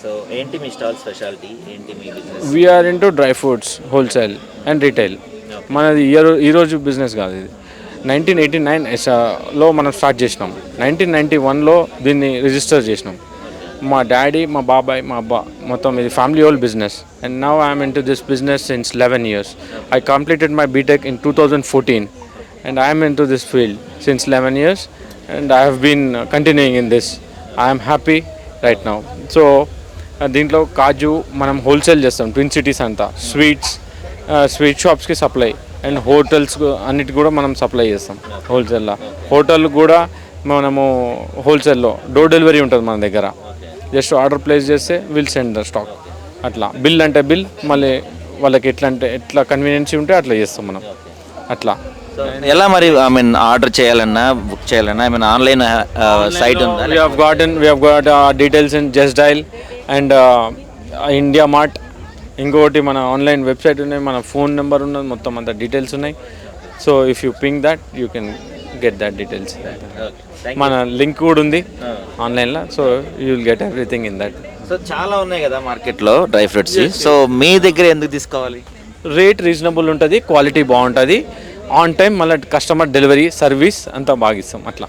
So ఏంటి మీ stall speciality ఏంటి మీ business? We are into dry fruits wholesale and retail. మనది ఈరోజు బిజినెస్ కాదు ఇది. 1989లో మనం స్టార్ట్ చేసినాం. 1991లో దీన్ని రిజిస్టర్ చేసినాం. మా డాడీ, మా బాబాయ్, మా అబ్బా మొత్తం ఇది family old business. And now I'm into this business since 11 years. I completed my BTech in 2014 and I am into this field since 11 years and I have been continuing in this. I am happy right now. So దీంట్లో కాజు మనం wholesale చేస్తాం. Twin cities అంతా sweet షాప్స్కి supply and hotels అన్నిటి కూడా మనం supply చేస్తాం హోల్సేల్లో. Hotel కూడా మనము హోల్సేల్లో డోర్ డెలివరీ ఉంటుంది మన దగ్గర. జస్ట్ ఆర్డర్ ప్లేస్ చేస్తే విల్ సెండ్ ద స్టాక్. అట్లా బిల్ అంటే బిల్, మళ్ళీ వాళ్ళకి ఎట్లా కన్వీనియన్సీ ఉంటే అట్లా చేస్తాం మనం అట్లా. ఎలా మరి ఐ మీన్ ఆర్డర్ చేయాలన్నా బుక్ చేయాలన్నా ఐ మీన్ ఆన్లైన్ సైట్ ఉందా? We have got details in Just Dial and India mart. ఇంకొకటి మన ఆన్లైన్ వెబ్సైట్ ఉన్నాయి, మన ఫోన్ నెంబర్ ఉన్నది, మొత్తం అంత డీటెయిల్స్ ఉన్నాయి. So if you pink that you can get that details. మన లింక్ కూడా ఉంది ఆన్లైన్లో. So you will get everything in that. So చాలా ఉన్నాయి కదా మార్కెట్లో డ్రై ఫ్రూట్స్. సో మీ దగ్గర ఎందుకు తీసుకోవాలి? రేట్ రీజనబుల్ ఉంటుంది, క్వాలిటీ బాగుంటుంది, ఆన్ టైం, మళ్ళీ కస్టమర్ డెలివరీ సర్వీస్ అంతా బాగా ఇస్తాం అట్లా.